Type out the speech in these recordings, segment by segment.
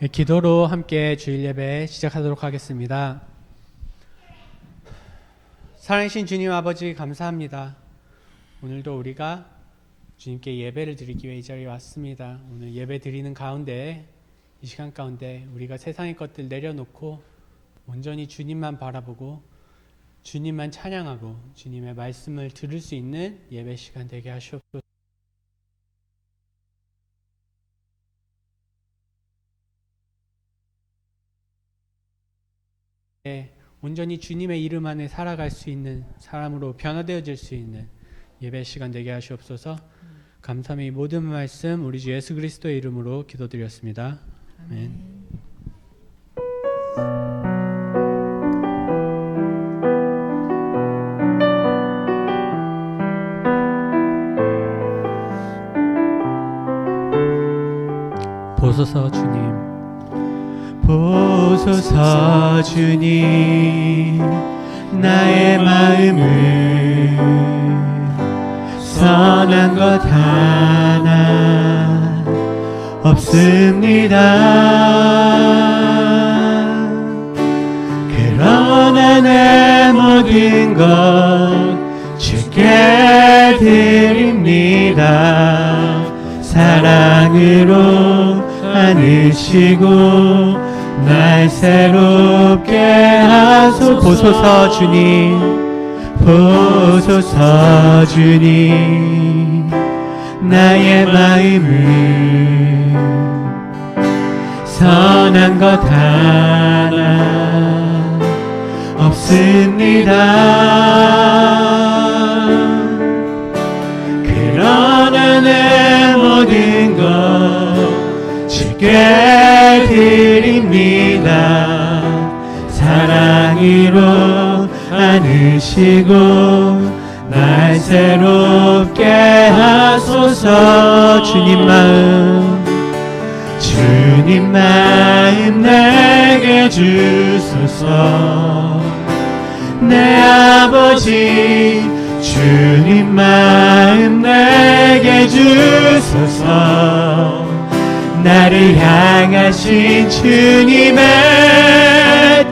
기도로 함께 주일 예배 시작하도록 하겠습니다. 살아계신 주님 아버지 감사합니다. 오늘도 우리가 주님께 예배를 드리기 위해 이 자리에 왔습니다. 오늘 예배 드리는 가운데 이 시간 가운데 우리가 세상의 것들 내려놓고 온전히 주님만 바라보고 주님만 찬양하고 주님의 말씀을 들을 수 있는 예배 시간 되게 하시옵소서. 온전히 주님의 이름 안에 살아갈 수 있는 사람으로 변화되어질 수 있는 예배 시간 되게 하시옵소서. 감사함이 모든 말씀 우리 주 예수 그리스도의 이름으로 기도드렸습니다. 아멘. 보소서 주님, 보소서 주님, 나의 마음을 선한 것 하나 없습니다. 그러나 내 모든 것 주께 드립니다. 사랑으로 안으시고 날 새롭게 하소서. 보소서 주님, 보소서 주님, 나의 마음을 선한 것 하나 없습니다. 그러나 내 모든 것 주께 드립니다. 사랑으로 안으시고 날 새롭게 하소서. 주님 마음 내게 주소서. 내 아버지 주님 마음 내게 주소서. 나를 향하신 주님의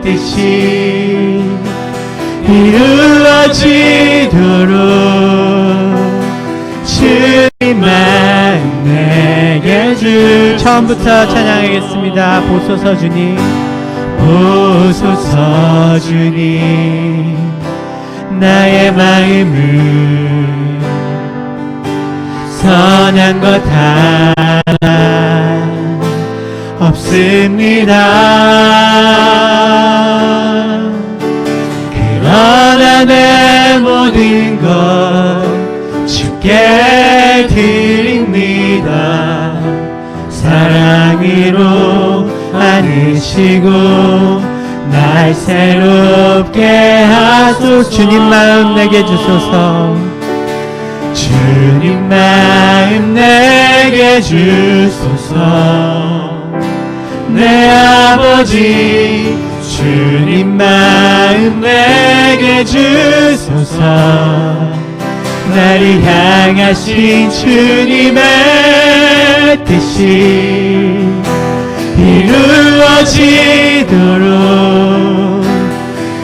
뜻이 이루어지도록 주님 마음 내게 주. 처음부터 찬양하겠습니다. 보소서 주님, 보소서 주님, 나의 마음을 선한 것 하나 없습니다. 그러나 내 모든 것 주께 드립니다. 사랑으로 안으시고 날 새롭게 하소서. 주님 마음 내게 주소서. 주님 마음 내게 주소서. 내 아버지 주님 마음 내게 주소서. 나를 향하신 주님의 뜻이 이루어지도록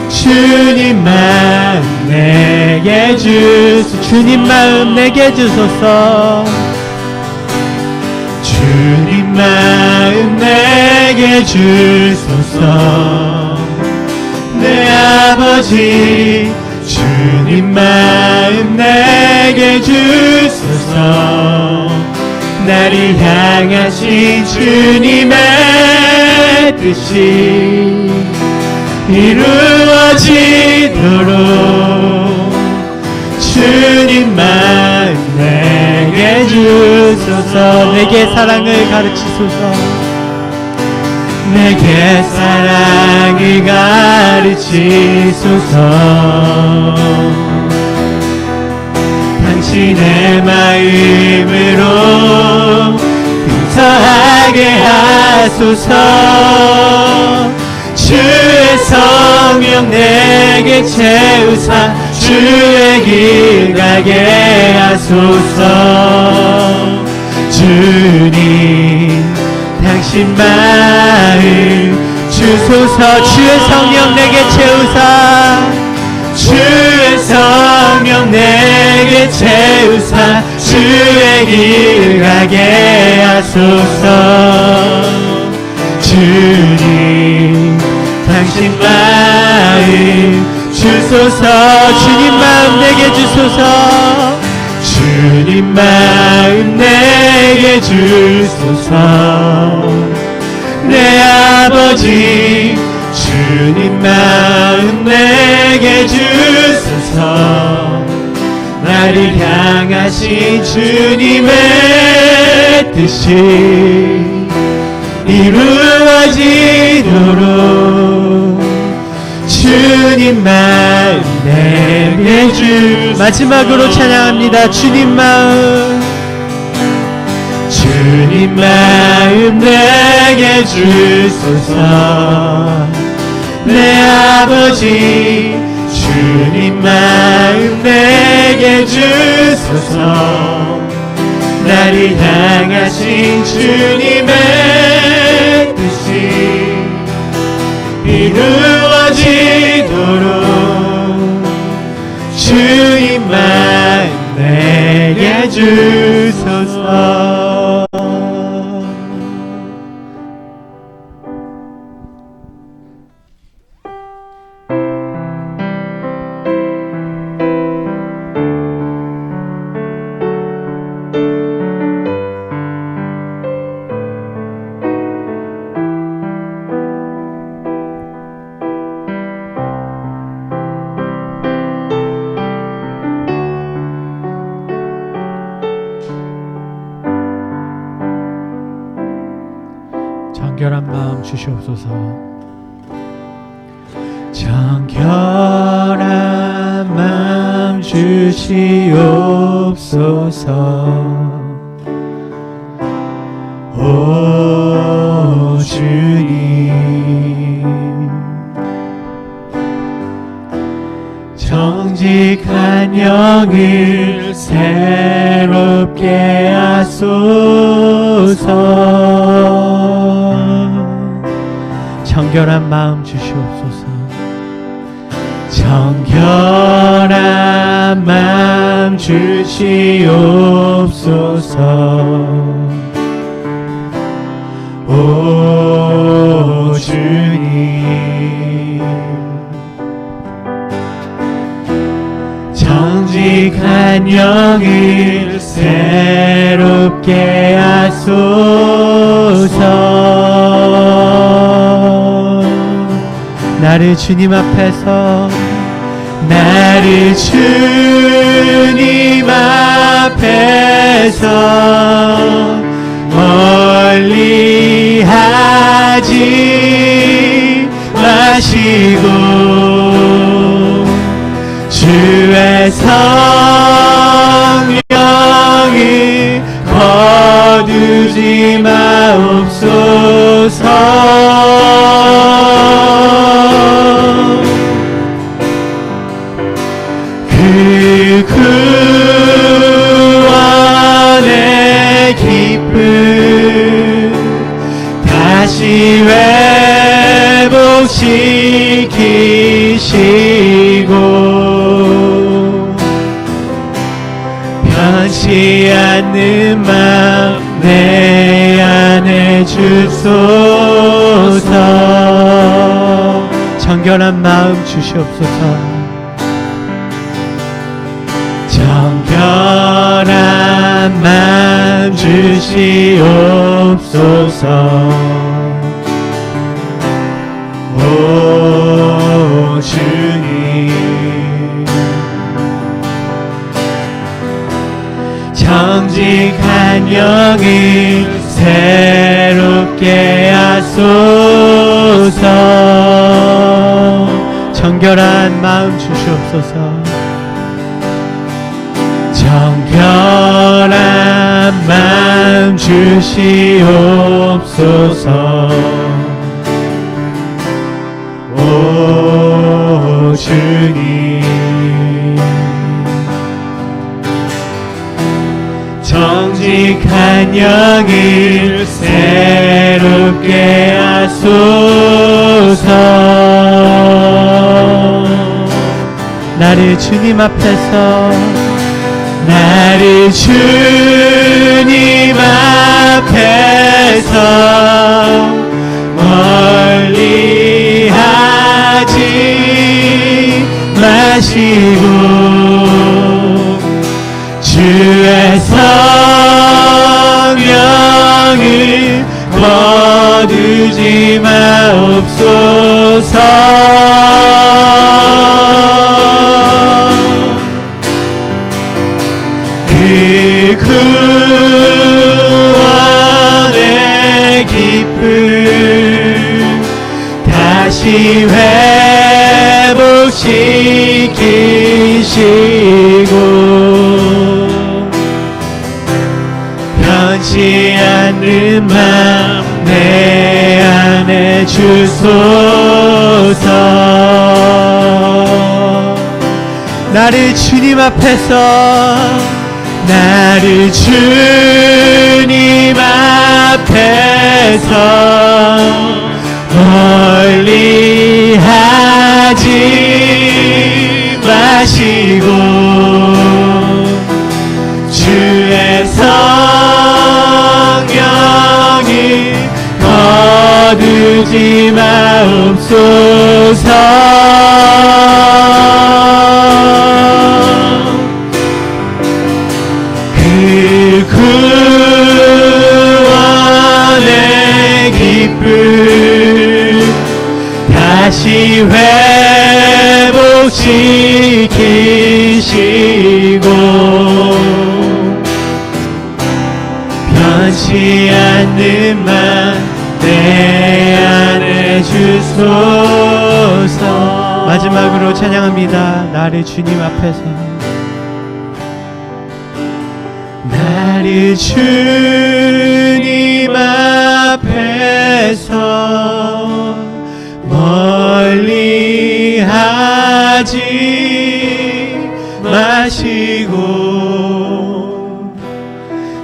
주님 마음 내게 주소서. 주님 마음 내게 주소서. 주님 마음 내게 주소서. 내 아버지 주님 마음 내게 주소서. 나를 향하신 주님의 뜻이 이루어지도록 주님 마음 내게 주소서. 내게 사랑을 가르치소서. 내게 사랑을 가르치소서. 당신의 마음으로 근사하게 하소서. 주의 성령 내게 채우사 주의 길 가게 하소서. 주님 당신 당신 마음 주소서. 주의 성령 내게 채우사, 주의 성령 내게 채우사, 주의 길 가게 하소서. 주님 당신 마음 주소서. 주님 마음 내게 주소서. 주님 마음 내게 주소서. 내 아버지 주님 마음 내게 주소서. 나를 향하신 주님의 뜻이 이루어지도록 주님 마음 내게 주. 마지막으로 찬양합니다. 주님 마음, 주님 마음 내게 주소서. 내 아버지 주님 마음 내게 주소서. 나를 향하신 주님의 뜻이 이루어지도록 주님 마음 내게 주소서. 정결한 마음 주시옵소서. 정결한 마음 주시옵소서. 오 주님, 정직한 영을 새롭게 하소서. 정결한 마음 주시옵소서. 정결한 마음 주시옵소서. 오 주님, 정직한 영을 새롭게 하소서. 나를 주님 앞에서, 나를 주님 앞에서 멀리 하지 마시고 주의 성령을 거두지 마옵소서. 그 구원의 기쁨 다시 회복시키시고 변치 않는 마음 내 안에 주소서. 정결한 마음 주시옵소서. 정결한 마음 주시옵소서. 오 주님, 정직한 영을 새롭게 하소서. 정결한 마음 주시옵소서. 정결한 마음 주시옵소서. 오 주님, 정직한 영을 새롭게 함께 하소서. 나를 주님 앞에서 나를 주님 앞에서 멀리 하지 마시고 주의 성령을 거두지 마옵소서. 그 구원의 기쁨 다시 회복시키시고 변치 않는 맘 내 안에 주소서. 나를 주님 앞에서 나를 주님 앞에서 멀리 하지 마시고 주의 성령이 거두지 마옵소서. 그 구원의 기쁨 다시 회복시키시고 변치 않는 맘 내 안에 주소서. 마지막으로 찬양합니다. 나를 주님 앞에서 나를 주님 앞에서 멀리 하지 마시고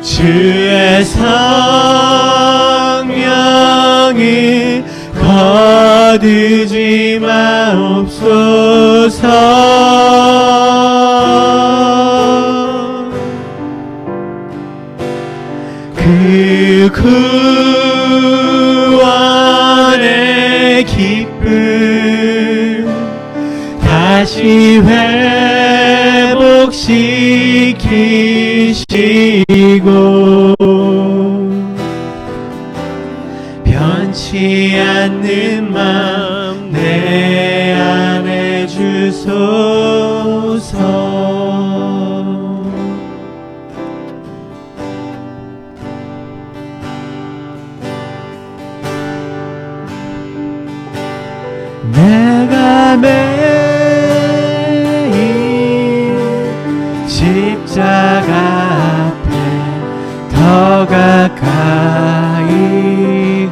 주의 성령이 거두지 마옵소서. 그 구원의 기쁨 다시 회복시키시고 변치 않는 맘 내 안에 주소서. 내가 매일 십자가 앞에 더 가까이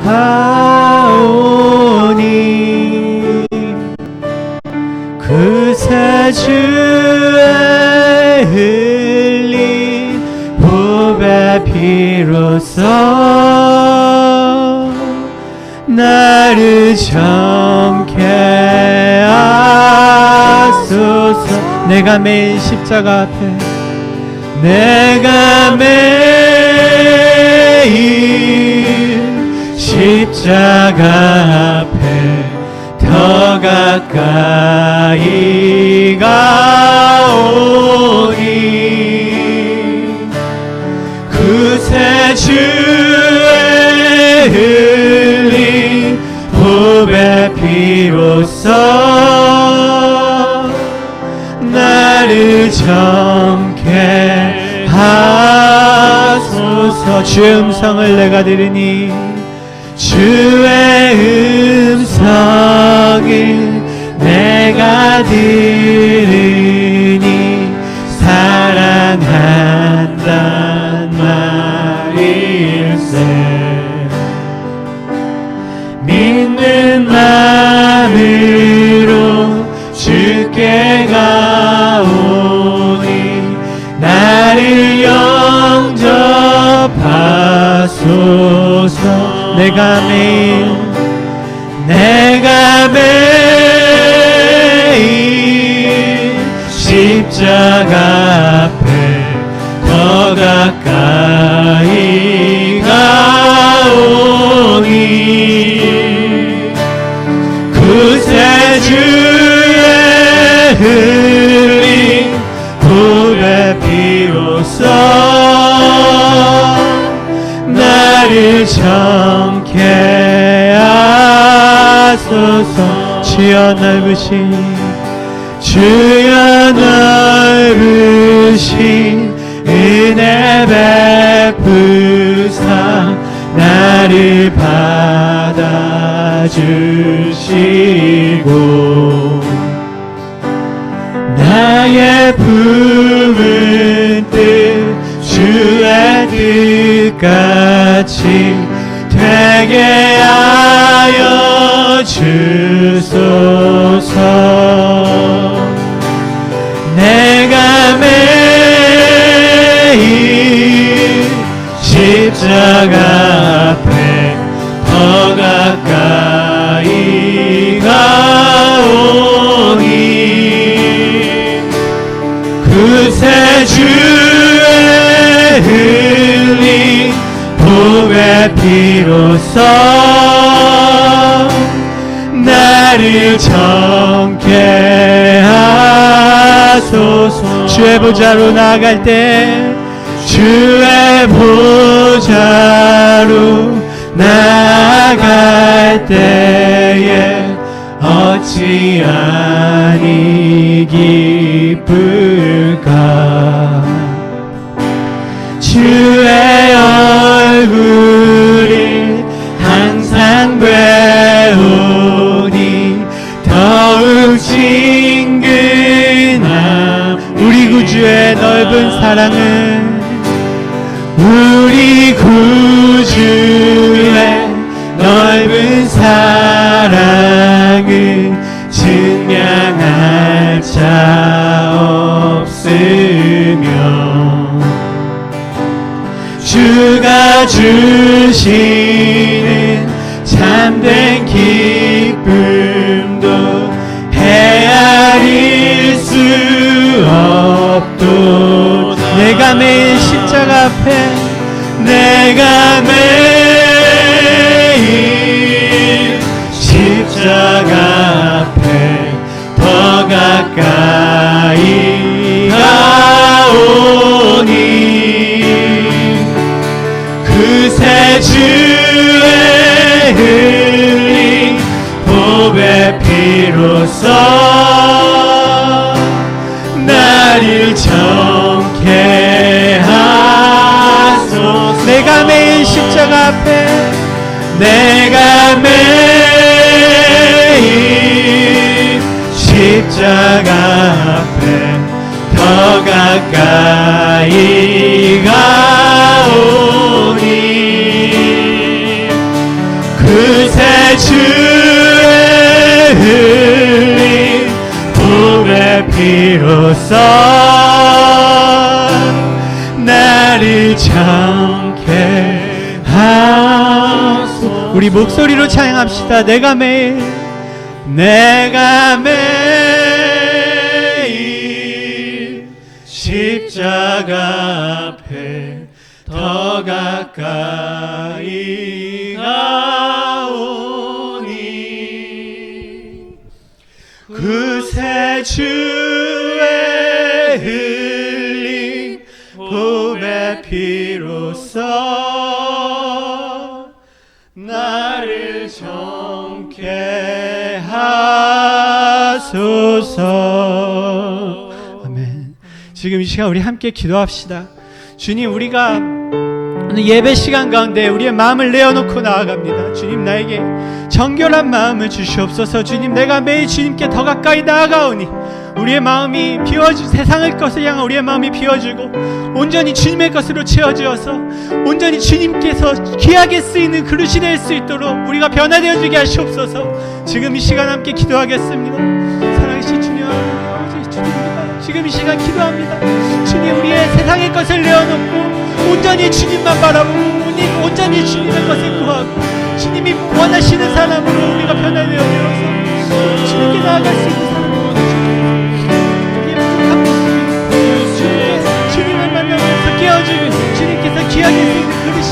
가오니 그새 주의 흘린 보배 피로써 나를 정케 하소서. 내가 매일 십자가 앞에 내가 매일 십자가 앞에 더 가까이 가오니 그새 주의 흘린 보배 피로써 나를 정케 하소서. 주의 음성을 내가 들으니 주의 음성을 내가 들으니 사랑한단 말일세. 믿는 마음으로 주께 가오니 나를 영접하소서. 내가 매일 십자가 앞에 더 가까이 가오니 그새 주의 흘린 보배 피로써 나를 정케 하소서. 주여 넓으신 은혜 베푸사 나를 받아주시고 나의 품은 뜻 주의 뜻같이 되게 하여 주소서. 내가 매일 십자가 앞에 더 가까이 가오니 그새 주의 흘린 보배 피로써 나를 정케 하소서. 주의 보좌로 나아갈 때 주의 보좌로 나아갈 때에 어찌 아니 기쁠까. 주의 얼굴을 항상 배우니 더욱 친근함. 우리 구주의 넓은 사랑은 우리 구주의 넓은 사랑을 증명할 자 없으며 주가 주시는 참된 기쁨도 헤아릴 수 없도다. 내가 매일 십자가 앞에 내가 매일 십자가 앞에 더 가까이 가오니 그새 주의 흘린 보배 피로써 나를 정케 하소서. 내가 매일 십자가 앞에 내가 매일 십자가 앞에 더 가까이 가오니 그새 주의 흘린 보배 피로써 나를 정케 하소서. 우리 목소리로 찬양합시다. 내가 매일 십자가 앞에 더 가까이 가오니 그새 주의 흘린 보배 피로써 나를 정케 하소서. 아멘. 지금 이 시간 우리 함께 기도합시다. 주님, 우리가 오늘 예배 시간 가운데 우리의 마음을 내어놓고 나아갑니다. 주님, 나에게 정결한 마음을 주시옵소서. 주님, 내가 매일 주님께 더 가까이 나아가오니 우리의 마음이 세상의 것을 향한 우리의 마음이 비워지고 온전히 주님의 것으로 채워지어서 온전히 주님께서 귀하게 쓰이는 그릇이 될 수 있도록 우리가 변화되어지게 하시옵소서. 지금 이 시간 함께 기도하겠습니다. 사랑하신 주님, 아버지 주님입니다. 지금 이 시간 기도합니다. 주님, 우리의 세상의 것을 내어놓고 온전히 주님만 바라보고 온전히 주님의 것을 구하고 주님이 원하시는 사람으로 우리가 변화되어 되어서 주님께 나아갈 수 있는 사람으로 주님을 만나면서 깨어지고 주님께서 귀하게 쓰이는 그릇이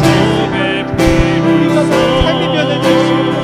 우리가 삶이 변화될 수 있는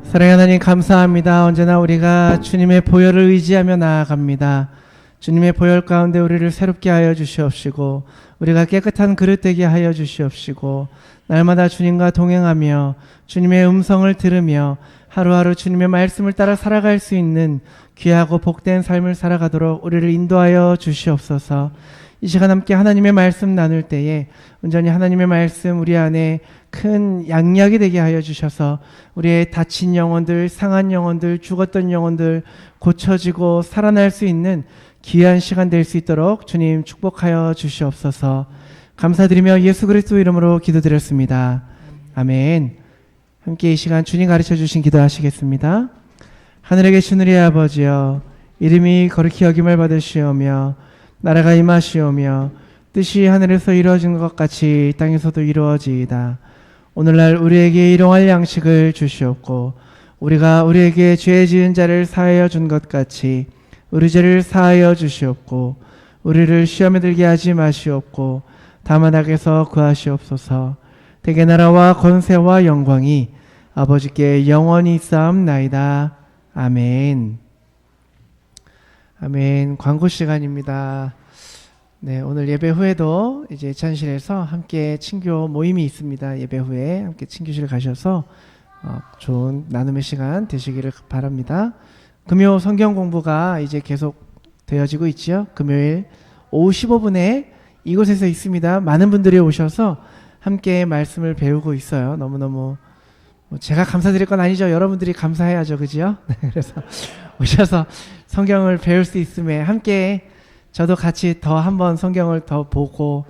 사랑하는 하나님 감사합니다. 언제나 우리가 주님의 보혈을 의지하며 나아갑니다. 주님의 보혈 가운데 우리를 새롭게 하여 주시옵시고 우리가 깨끗한 그릇 되게 하여 주시옵시고 날마다 주님과 동행하며 주님의 음성을 들으며 하루하루 주님의 말씀을 따라 살아갈 수 있는 귀하고 복된 삶을 살아가도록 우리를 인도하여 주시옵소서. 이 시간 함께 하나님의 말씀 나눌 때에 온전히 하나님의 말씀 우리 안에 큰 양약이 되게 하여 주셔서 우리의 다친 영혼들, 상한 영혼들, 죽었던 영혼들 고쳐지고 살아날 수 있는 귀한 시간 될 수 있도록 주님 축복하여 주시옵소서. 감사드리며 예수 그리스도 이름으로 기도드렸습니다. 아멘. 함께 이 시간 주님 가르쳐 주신 기도하시겠습니다. 하늘에 계신 우리 아버지여, 이름이 거룩히 여김을 받으시오며 나라가 임하시오며 뜻이 하늘에서 이루어진 것 같이 땅에서도 이루어지이다. 오늘날 우리에게 일용할 양식을 주시옵고 우리가 우리에게 죄 지은 자를 사하여 준 것 같이 우리 죄를 사하여 주시옵고 우리를 시험에 들게 하지 마시옵고 다만 악에서 구하시옵소서. 대개 나라와 권세와 영광이 아버지께 영원히 있사옵나이다. 아멘. 아멘. 광고 시간입니다. 네, 오늘 예배 후에도 이제 찬실에서 함께 친교 모임이 있습니다. 예배 후에 함께 친교실 가셔서 좋은 나눔의 시간 되시기를 바랍니다. 금요 성경 공부가 이제 계속 되어지고 있지요. 금요일 오후 15분에 이곳에서 있습니다. 많은 분들이 오셔서 함께 말씀을 배우고 있어요. 너무너무 제가 감사드릴 건 아니죠. 여러분들이 감사해야죠. 그죠? 네, 그래서 오셔서 성경을 배울 수 있음에 함께 저도 같이 더 한번 성경을 더 보고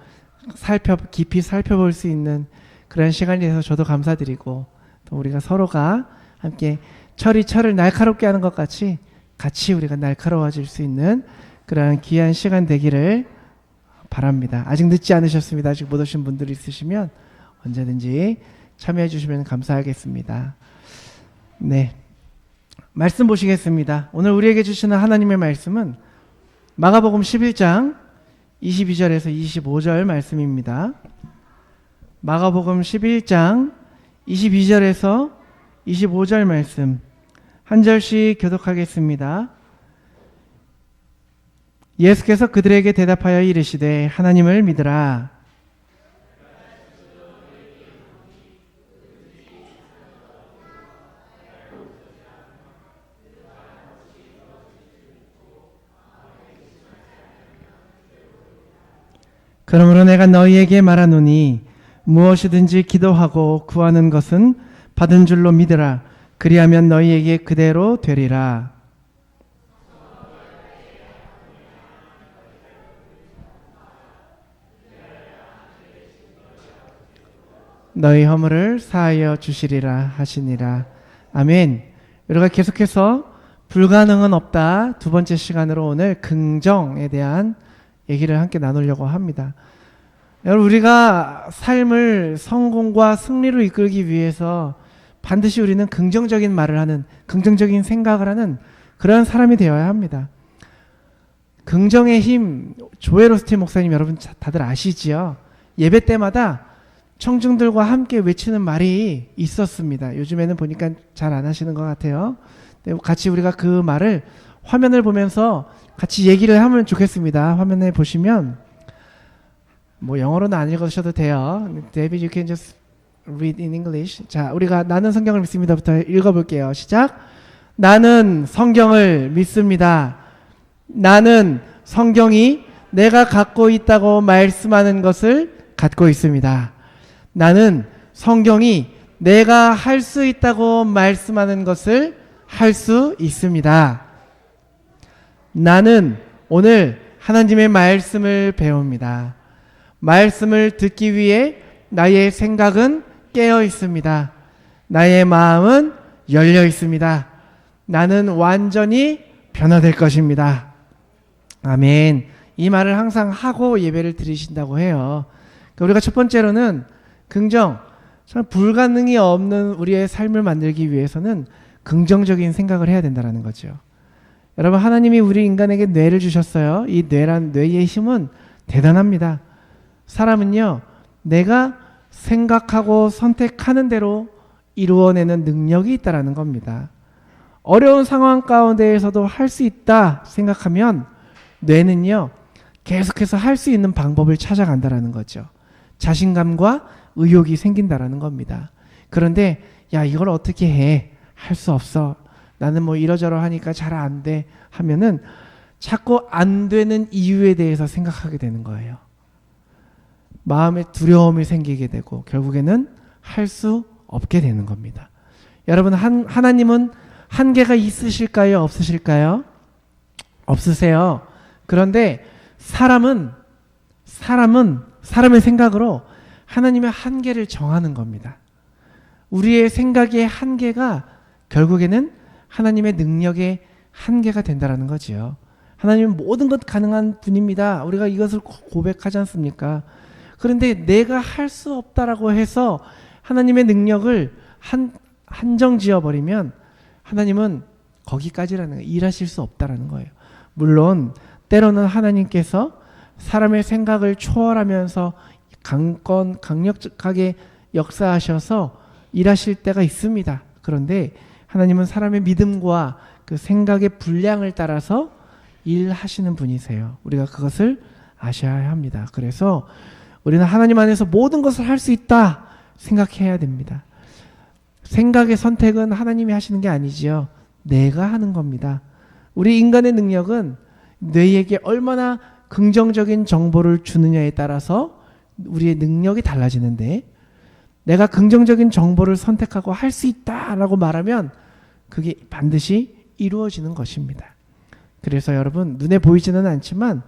깊이 살펴볼 수 있는 그런 시간이 돼서 저도 감사드리고 또 우리가 서로가 함께 철이 철을 날카롭게 하는 것 같이 우리가 날카로워질 수 있는 그런 귀한 시간 되기를 바랍니다. 아직 늦지 않으셨습니다. 아직 못 오신 분들이 있으시면 언제든지 참여해 주시면 감사하겠습니다. 네, 말씀 보시겠습니다. 오늘 우리에게 주시는 하나님의 말씀은 마가복음 11장 22절에서 25절 말씀입니다. 마가복음 11장 22절에서 25절 말씀 한 절씩 교독하겠습니다. 예수께서 그들에게 대답하여 이르시되 하나님을 믿으라. 그러므로 내가 너희에게 말하노니 무엇이든지 기도하고 구하는 것은 받은 줄로 믿으라. 그리하면 너희에게 그대로 되리라. 너희 허물을 사하여 주시리라 하시니라. 아멘. 우리가 계속해서 불가능은 없다 두 번째 시간으로 오늘 긍정에 대한 얘기를 함께 나누려고 합니다. 여러분, 우리가 삶을 성공과 승리로 이끌기 위해서 반드시 우리는 긍정적인 말을 하는, 긍정적인 생각을 하는 그런 사람이 되어야 합니다. 긍정의 힘, 조엘 오스틴 목사님 여러분 다들 아시지요? 예배 때마다 청중들과 함께 외치는 말이 있었습니다. 요즘에는 보니까 잘 안 하시는 것 같아요. 같이 우리가 그 말을 화면을 보면서 같이 얘기를 하면 좋겠습니다. 화면에 보시면 뭐 영어로는 안 읽으셔도 돼요. David, you can just read in English. 자, 우리가 나는 성경을 믿습니다부터 읽어볼게요. 시작. 나는 성경을 믿습니다. 나는 성경이 내가 갖고 있다고 말씀하는 것을 갖고 있습니다. 나는 성경이 내가 할 수 있다고 말씀하는 것을 할 수 있습니다. 나는 오늘 하나님의 말씀을 배웁니다. 말씀을 듣기 위해 나의 생각은 깨어 있습니다. 나의 마음은 열려 있습니다. 나는 완전히 변화될 것입니다. 아멘. 이 말을 항상 하고 예배를 드리신다고 해요. 우리가 첫 번째로는 긍정, 정말 불가능이 없는 우리의 삶을 만들기 위해서는 긍정적인 생각을 해야 된다는 거죠. 여러분, 하나님이 우리 인간에게 뇌를 주셨어요. 이 뇌의 힘은 대단합니다. 사람은요, 내가 생각하고 선택하는 대로 이루어내는 능력이 있다는 겁니다. 어려운 상황 가운데에서도 할 수 있다 생각하면 뇌는요, 계속해서 할 수 있는 방법을 찾아간다는 거죠. 자신감과 의욕이 생긴다는 겁니다. 그런데 야, 이걸 어떻게 해? 할 수 없어. 나는 뭐 이러저러 하니까 잘 안 돼. 하면은 자꾸 안 되는 이유에 대해서 생각하게 되는 거예요. 마음에 두려움이 생기게 되고 결국에는 할 수 없게 되는 겁니다. 여러분, 하나님은 한계가 있으실까요? 없으실까요? 없으세요. 그런데 사람의 생각으로 하나님의 한계를 정하는 겁니다. 우리의 생각의 한계가 결국에는 하나님의 능력의 한계가 된다는 거지요. 하나님은 모든 것 가능한 분입니다. 우리가 이것을 고백하지 않습니까? 그런데 내가 할 수 없다라고 해서 하나님의 능력을 한정 지어버리면 하나님은 거기까지라는 거예요. 일하실 수 없다라는 거예요. 물론 때로는 하나님께서 사람의 생각을 초월하면서 강력하게 역사하셔서 일하실 때가 있습니다. 그런데 하나님은 사람의 믿음과 그 생각의 분량을 따라서 일하시는 분이세요. 우리가 그것을 아셔야 합니다. 그래서 우리는 하나님 안에서 모든 것을 할 수 있다 생각해야 됩니다. 생각의 선택은 하나님이 하시는 게 아니지요. 내가 하는 겁니다. 우리 인간의 능력은 뇌에게 얼마나 긍정적인 정보를 주느냐에 따라서 우리의 능력이 달라지는데, 내가 긍정적인 정보를 선택하고 할 수 있다라고 말하면 그게 반드시 이루어지는 것입니다. 그래서 여러분, 눈에 보이지는 않지만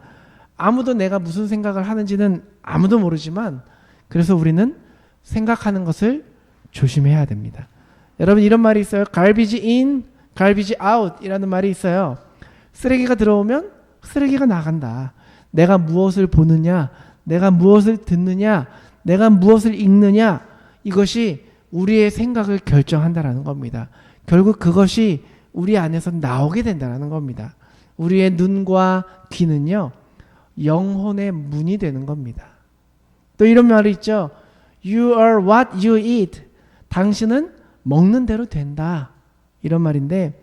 아무도 내가 무슨 생각을 하는지는 아무도 모르지만, 그래서 우리는 생각하는 것을 조심해야 됩니다. 여러분, 이런 말이 있어요. garbage in, garbage out 이라는 말이 있어요. 쓰레기가 들어오면 쓰레기가 나간다. 내가 무엇을 보느냐, 내가 무엇을 듣느냐, 내가 무엇을 읽느냐, 이것이 우리의 생각을 결정한다라는 겁니다. 결국 그것이 우리 안에서 나오게 된다는 겁니다. 우리의 눈과 귀는요, 영혼의 문이 되는 겁니다. 또 이런 말이 있죠. You are what you eat. 당신은 먹는 대로 된다. 이런 말인데,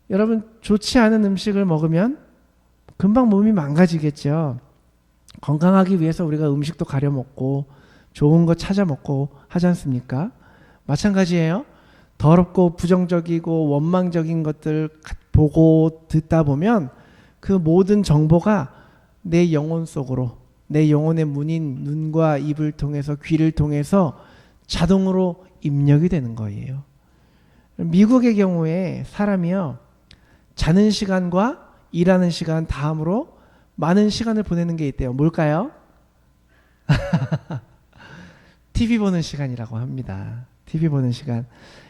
여러분, 좋지 않은 음식을 먹으면 금방 몸이 망가지겠죠. 건강하기 위해서 우리가 음식도 가려 먹고 좋은 거 찾아 먹고 하지 않습니까? 마찬가지예요. 더럽고 부정적이고 원망적인 것들 보고 듣다 보면 그 모든 정보가 내 영혼 속으로, 내 영혼의 문인 눈과 입을 통해서, 귀를 통해서 자동으로 입력이 되는 거예요. 미국의 경우에 사람이요, 자는 시간과 일하는 시간 다음으로 많은 시간을 보내는 게 있대요. 뭘까요? TV 보는 시간이라고 합니다. TV 보는 시간.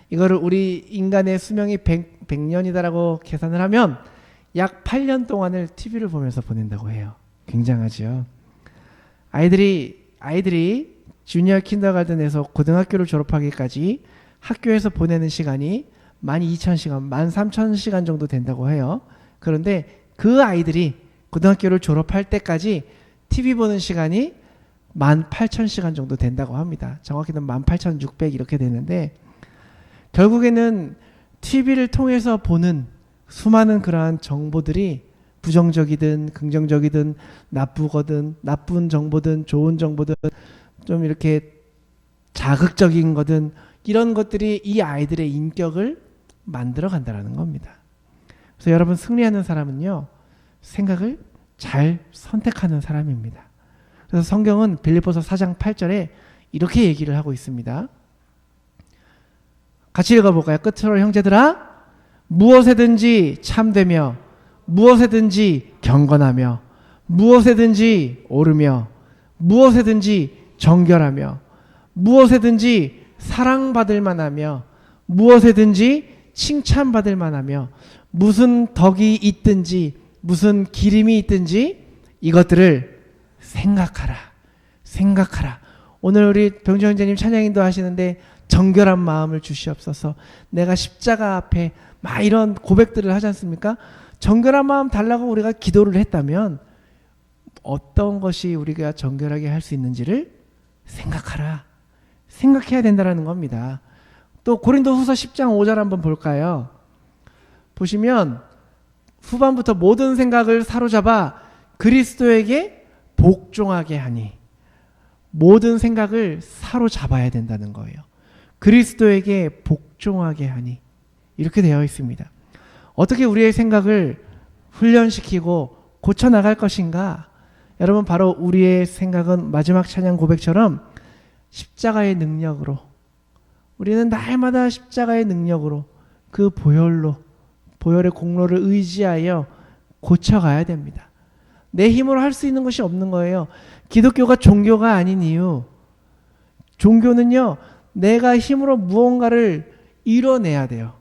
이거를 우리 인간의 수명이 100년이다라고 계산을 하면 약 8년 동안을 TV를 보면서 보낸다고 해요. 굉장하죠. 아이들이 주니어 킨더가든에서 고등학교를 졸업하기까지 학교에서 보내는 시간이 12,000시간, 13,000시간 정도 된다고 해요. 그런데 그 아이들이 고등학교를 졸업할 때까지 TV 보는 시간이 18,000시간 정도 된다고 합니다. 정확히는 18,600 이렇게 되는데, 결국에는 TV를 통해서 보는 수많은 그러한 정보들이 부정적이든 긍정적이든 나쁘거든, 나쁜 정보든 좋은 정보든 좀 이렇게 자극적인 거든, 이런 것들이 이 아이들의 인격을 만들어 간다라는 겁니다. 그래서 여러분 승리하는 사람은요, 생각을 잘 선택하는 사람입니다. 그래서 성경은 빌립보서 4장 8절에 이렇게 얘기를 하고 있습니다. 같이 읽어볼까요? 끝으로 형제들아, 무엇에든지 참되며 무엇에든지 경건하며 무엇에든지 옳으며 무엇에든지 정결하며 무엇에든지 사랑받을 만하며 무엇에든지 칭찬받을 만하며 무슨 덕이 있든지 무슨 기림이 있든지 이것들을 생각하라. 오늘 우리 병주 형제님 찬양인도 하시는데 정결한 마음을 주시옵소서. 내가 십자가 앞에 막 이런 고백들을 하지 않습니까? 정결한 마음 달라고 우리가 기도를 했다면 어떤 것이 우리가 정결하게 할 수 있는지를 생각해야 된다는 겁니다. 또 고린도후서 10장 5절 한번 볼까요? 보시면 후반부터 모든 생각을 사로잡아 그리스도에게 복종하게 하니, 모든 생각을 사로잡아야 된다는 거예요. 그리스도에게 복종하게 하니, 이렇게 되어 있습니다. 어떻게 우리의 생각을 훈련시키고 고쳐나갈 것인가? 여러분, 바로 우리의 생각은 마지막 찬양 고백처럼 십자가의 능력으로, 우리는 날마다 십자가의 능력으로 그 보혈의 공로를 의지하여 고쳐가야 됩니다. 내 힘으로 할 수 있는 것이 없는 거예요. 기독교가 종교가 아닌 이유, 종교는요, 내가 힘으로 무언가를 이뤄내야 돼요.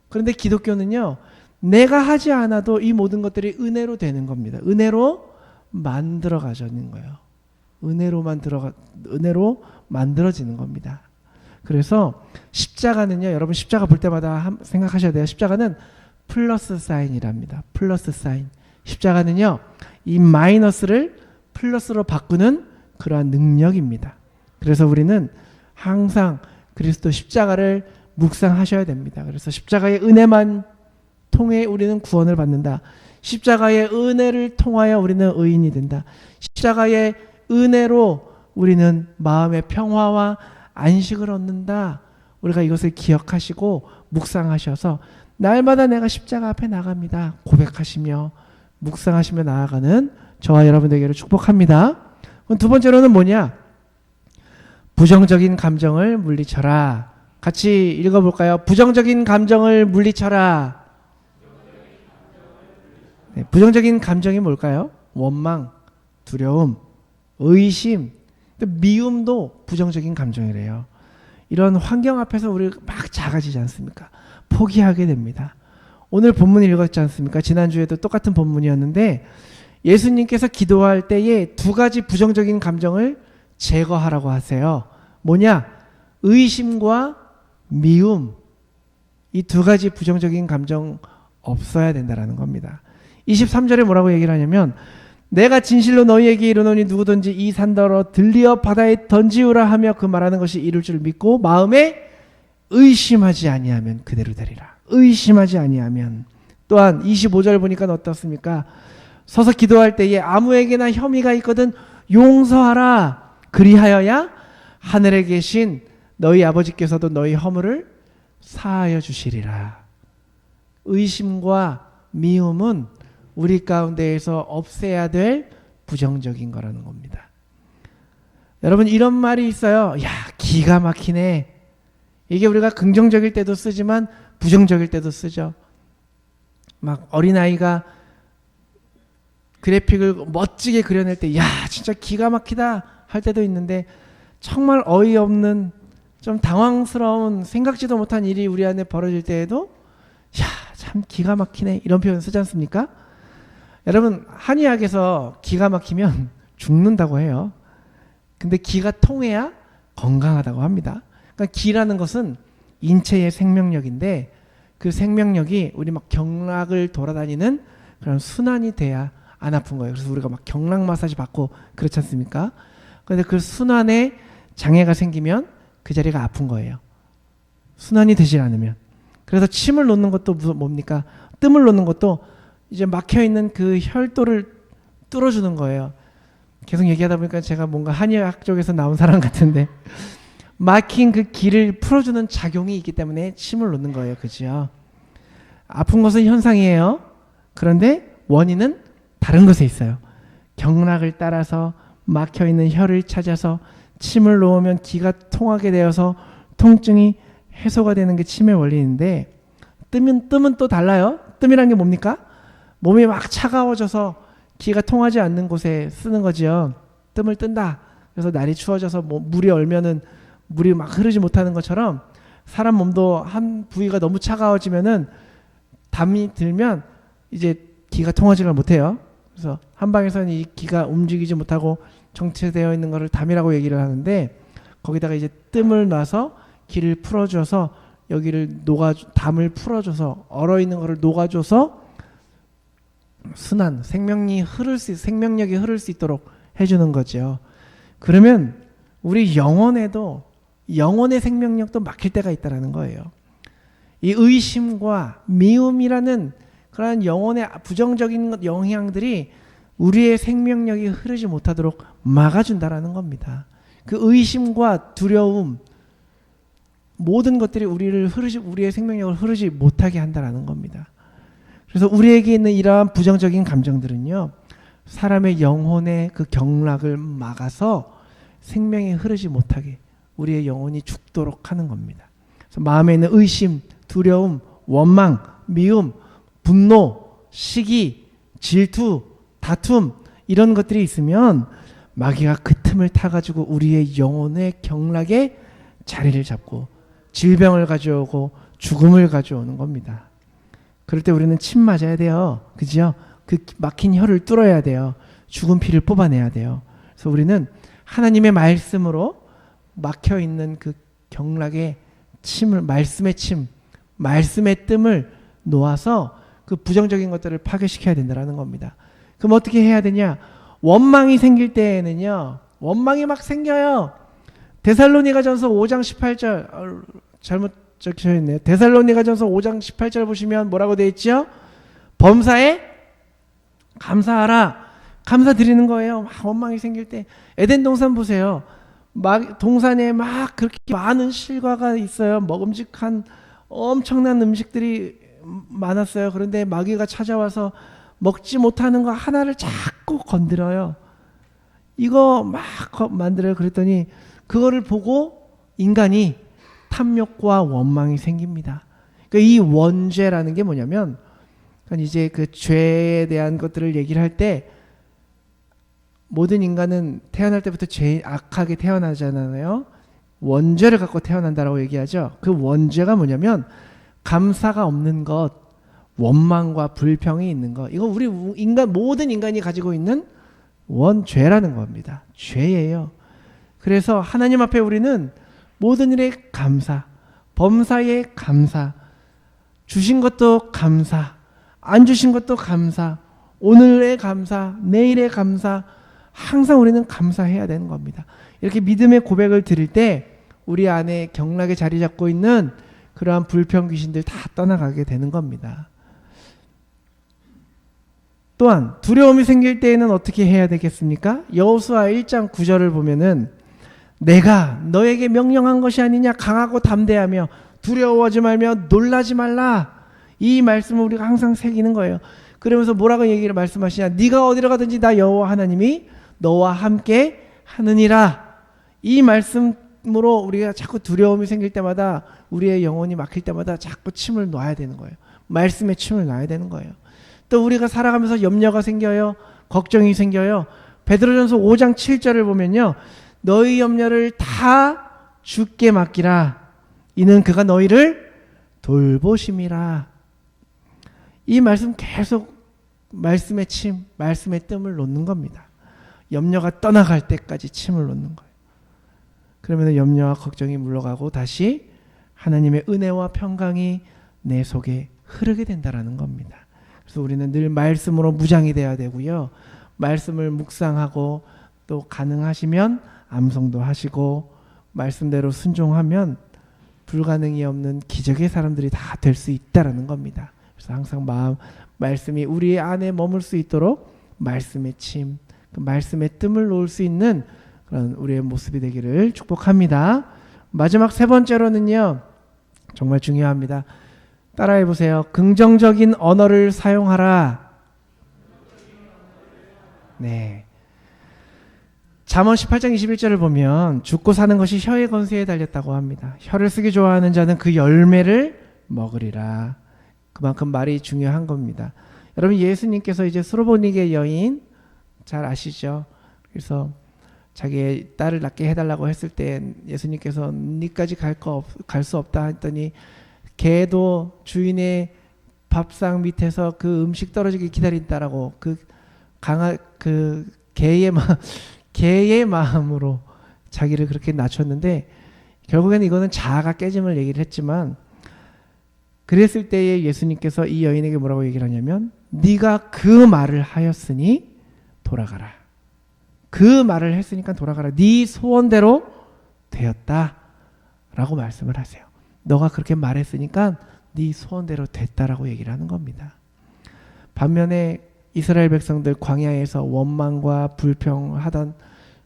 그런데 기독교는요, 내가 하지 않아도 이 모든 것들이 은혜로 되는 겁니다. 은혜로 만들어가지는 거예요. 은혜로 만들어지는 겁니다. 그래서 십자가는요, 여러분 십자가 볼 때마다 생각하셔야 돼요. 십자가는 플러스 사인이랍니다. 플러스 사인. 십자가는요, 이 마이너스를 플러스로 바꾸는 그러한 능력입니다. 그래서 우리는 항상 그리스도 십자가를 묵상하셔야 됩니다. 그래서 십자가의 은혜만 통해 우리는 구원을 받는다. 십자가의 은혜를 통하여 우리는 의인이 된다. 십자가의 은혜로 우리는 마음의 평화와 안식을 얻는다. 우리가 이것을 기억하시고 묵상하셔서 날마다 내가 십자가 앞에 나갑니다. 고백하시며 묵상하시며 나아가는 저와 여러분 되기를 축복합니다. 그럼 두 번째로는 뭐냐? 부정적인 감정을 물리쳐라. 같이 읽어볼까요? 부정적인 감정을 물리쳐라. 네, 부정적인 감정이 뭘까요? 원망, 두려움, 의심, 미움도 부정적인 감정이래요. 이런 환경 앞에서 우리 막 작아지지 않습니까? 포기하게 됩니다. 오늘 본문 읽었지 않습니까? 지난주에도 똑같은 본문이었는데 예수님께서 기도할 때에 두 가지 부정적인 감정을 제거하라고 하세요. 뭐냐? 의심과 미움. 이 두 가지 부정적인 감정 없어야 된다는 겁니다. 23절에 뭐라고 얘기를 하냐면 내가 진실로 너희에게 이르노니 누구든지 이 산더러 들리어 바다에 던지우라 하며 그 말하는 것이 이룰 줄 믿고 마음에 의심하지 아니하면 그대로 되리라. 의심하지 아니하면. 또한 25절 보니까 어떻습니까? 서서 기도할 때에 아무에게나 혐의가 있거든 용서하라. 그리하여야 하늘에 계신 너희 아버지께서도 너희 허물을 사하여 주시리라. 의심과 미움은 우리 가운데에서 없애야 될 부정적인 거라는 겁니다. 여러분, 이런 말이 있어요. 야, 기가 막히네. 이게 우리가 긍정적일 때도 쓰지만 부정적일 때도 쓰죠. 막 어린아이가 그래픽을 멋지게 그려낼 때, 야, 진짜 기가 막히다 할 때도 있는데, 정말 어이없는, 좀 당황스러운, 생각지도 못한 일이 우리 안에 벌어질 때에도, 야, 참 기가 막히네. 이런 표현 쓰지 않습니까? 여러분, 한의학에서 기가 막히면 죽는다고 해요. 근데 기가 통해야 건강하다고 합니다. 그러니까 기라는 것은 인체의 생명력인데 그 생명력이 우리 막 경락을 돌아다니는 그런 순환이 돼야 안 아픈 거예요. 그래서 우리가 막 경락 마사지 받고 그렇지 않습니까? 그런데 그 순환에 장애가 생기면 그 자리가 아픈 거예요. 순환이 되질 않으면. 그래서 침을 놓는 것도 뭡니까? 뜸을 놓는 것도 이제 막혀있는 그 혈도를 뚫어주는 거예요. 계속 얘기하다 보니까 제가 뭔가 한의학 쪽에서 나온 사람 같은데 막힌 그 기를 풀어주는 작용이 있기 때문에 침을 놓는 거예요. 그죠? 아픈 것은 현상이에요. 그런데 원인은 다른 것에 있어요. 경락을 따라서 막혀있는 혀를 찾아서 침을 놓으면 기가 통하게 되어서 통증이 해소가 되는 게 침의 원리인데, 뜸은 또 달라요. 뜸이란 게 뭡니까? 몸이 막 차가워져서 기가 통하지 않는 곳에 쓰는 거지요. 뜸을 뜬다. 그래서 날이 추워져서 물이 얼면은 물이 막 흐르지 못하는 것처럼, 사람 몸도 한 부위가 너무 차가워지면은 담이 들면 이제 기가 통하지를 못해요. 그래서 한방에서는 이 기가 움직이지 못하고 정체되어 있는 것을 담이라고 얘기를 하는데, 거기다가 이제 뜸을 놔서 기를 풀어줘서 여기를 담을 풀어줘서 얼어있는 것을 녹아줘서 순환, 생명력이 흐를 수 있도록 해주는 거죠. 그러면 우리 영혼에도, 영혼의 생명력도 막힐 때가 있다는 거예요. 이 의심과 미움이라는 그러한 영혼의 부정적인 영향들이 우리의 생명력이 흐르지 못하도록 막아준다라는 겁니다. 그 의심과 두려움, 모든 것들이 우리의 생명력을 흐르지 못하게 한다라는 겁니다. 그래서 우리에게 있는 이러한 부정적인 감정들은요, 사람의 영혼의 그 경락을 막아서 생명이 흐르지 못하게 우리의 영혼이 죽도록 하는 겁니다. 그래서 마음에 있는 의심, 두려움, 원망, 미움, 분노, 시기, 질투, 다툼, 이런 것들이 있으면 마귀가 그 틈을 타가지고 우리의 영혼의 경락에 자리를 잡고 질병을 가져오고 죽음을 가져오는 겁니다. 그럴 때 우리는 침 맞아야 돼요. 그죠? 그 막힌 혀를 뚫어야 돼요. 죽은 피를 뽑아내야 돼요. 그래서 우리는 하나님의 말씀으로 막혀있는 그 경락에 말씀의 뜸을 놓아서 그 부정적인 것들을 파괴시켜야 된다는 겁니다. 그럼 어떻게 해야 되냐? 원망이 생길 때에는요, 원망이 막 생겨요. 데살로니가전서 5장 18절, 잘못 적혀있네요. 데살로니가전서 5장 18절 보시면 뭐라고 되어 있죠? 범사에 감사하라. 감사 드리는 거예요. 막 원망이 생길 때. 에덴 동산 보세요. 동산에 막 그렇게 많은 실과가 있어요. 먹음직한 엄청난 음식들이 많았어요. 그런데 마귀가 찾아와서 먹지 못하는 거 하나를 자꾸 건드려요. 이거 막 만들어요. 그랬더니 그거를 보고 인간이 탐욕과 원망이 생깁니다. 그러니까 이 원죄라는 게 뭐냐면, 그러니까 이제 그 죄에 대한 것들을 얘기를 할 때, 모든 인간은 태어날 때부터 악하게 태어나잖아요. 원죄를 갖고 태어난다라고 얘기하죠. 그 원죄가 뭐냐면 감사가 없는 것, 원망과 불평이 있는 것. 이거 우리 모든 인간이 가지고 있는 원죄라는 겁니다. 죄예요. 그래서 하나님 앞에 우리는 모든 일에 감사, 범사에 감사, 주신 것도 감사, 안 주신 것도 감사, 오늘의 감사, 내일의 감사, 항상 우리는 감사해야 되는 겁니다. 이렇게 믿음의 고백을 드릴 때 우리 안에 경락에 자리 잡고 있는 그러한 불평 귀신들 다 떠나가게 되는 겁니다. 또한 두려움이 생길 때에는 어떻게 해야 되겠습니까? 여호수아 1장 9절을 보면은 내가 너에게 명령한 것이 아니냐, 강하고 담대하며 두려워하지 말며 놀라지 말라. 이 말씀을 우리가 항상 새기는 거예요. 그러면서 뭐라고 얘기를 말씀하시냐? 네가 어디로 가든지 나 여호와 하나님이 너와 함께 하느니라. 이 말씀으로 우리가 자꾸 두려움이 생길 때마다, 우리의 영혼이 막힐 때마다 자꾸 침을 놔야 되는 거예요. 말씀에 침을 놔야 되는 거예요. 또 우리가 살아가면서 염려가 생겨요. 걱정이 생겨요. 베드로전서 5장 7절을 보면요, 너희 염려를 다 주께 맡기라. 이는 그가 너희를 돌보심이라. 이 말씀 계속 말씀의 침, 말씀의 뜸을 놓는 겁니다. 염려가 떠나갈 때까지 침을 놓는 거예요. 그러면 염려와 걱정이 물러가고 다시 하나님의 은혜와 평강이 내 속에 흐르게 된다라는 겁니다. 그래서 우리는 늘 말씀으로 무장이 돼야 되고요. 말씀을 묵상하고 또 가능하시면 암송도 하시고 말씀대로 순종하면 불가능이 없는 기적의 사람들이 다 될 수 있다라는 겁니다. 그래서 항상 말씀이 우리 안에 머물 수 있도록 말씀의 침, 그 말씀의 뜸을 놓을 수 있는 그런 우리의 모습이 되기를 축복합니다. 마지막 세 번째로는요, 정말 중요합니다. 따라해 보세요. 긍정적인 언어를 사용하라. 네. 잠언 18장 21절을 보면 죽고 사는 것이 혀의 건수에 달렸다고 합니다. 혀를 쓰기 좋아하는 자는 그 열매를 먹으리라. 그만큼 말이 중요한 겁니다. 여러분, 예수님께서 이제 수로보니게 여인 잘 아시죠? 그래서 자기의 딸을 낳게 해달라고 했을 때 예수님께서 니까지 갈 수 없다 했더니 개도 주인의 밥상 밑에서 그 음식 떨어지기 기다린다라고 그 개의 마음으로 자기를 그렇게 낮췄는데, 결국에는 이거는 자아가 깨짐을 얘기를 했지만, 그랬을 때에 예수님께서 이 여인에게 뭐라고 얘기를 하냐면, 네가 그 말을 하였으니 돌아가라. 그 말을 했으니까 돌아가라. 네 소원대로 되었다 라고 말씀을 하세요. 너가 그렇게 말했으니까 네 소원대로 됐다라고 얘기를 하는 겁니다. 반면에 이스라엘 백성들 광야에서 원망과 불평하던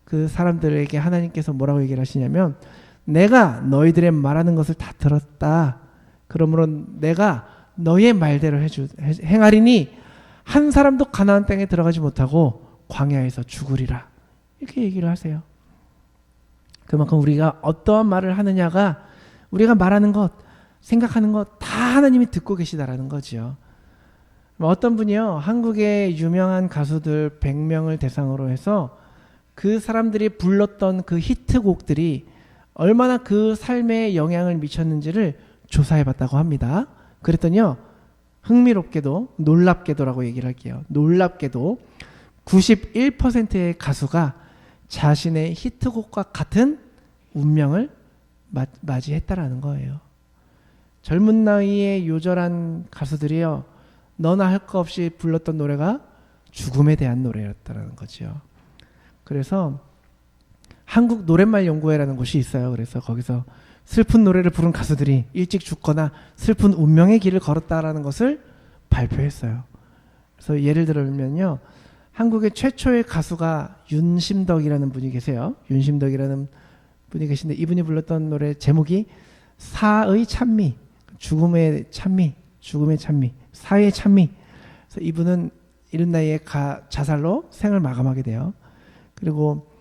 그 사람들에게 하나님께서 뭐라고 얘기를 하시냐면, 내가 너희들의 말하는 것을 다 들었다. 그러므로 내가 너의 말대로 행하리니 한 사람도 가나안 땅에 들어가지 못하고 광야에서 죽으리라. 이렇게 얘기를 하세요. 그만큼 우리가 어떠한 말을 하느냐가, 우리가 말하는 것, 생각하는 것 다 하나님이 듣고 계시다라는 거죠. 어떤 분이요, 한국의 유명한 가수들 100명을 대상으로 해서 그 사람들이 불렀던 그 히트곡들이 얼마나 그 삶에 영향을 미쳤는지를 조사해 봤다고 합니다. 그랬더니요, 흥미롭게도, 놀랍게도라고 얘기를 할게요. 놀랍게도 91%의 가수가 자신의 히트곡과 같은 운명을 맞이했다라는 거예요. 젊은 나이에 요절한 가수들이요, 너나 할 거 없이 불렀던 노래가 죽음에 대한 노래였다는 거죠. 그래서 한국 노랫말 연구회라는 곳이 있어요. 그래서 거기서 슬픈 노래를 부른 가수들이 일찍 죽거나 슬픈 운명의 길을 걸었다라는 것을 발표했어요. 그래서 예를 들면요, 한국의 최초의 가수가 윤심덕이라는 분이 계세요. 윤심덕이라는 분이 계신데, 이분이 불렀던 노래 제목이 사의 찬미, 죽음의 찬미, 사의 찬미. 그래서 이분은 이른 나이에 자살로 생을 마감하게 돼요. 그리고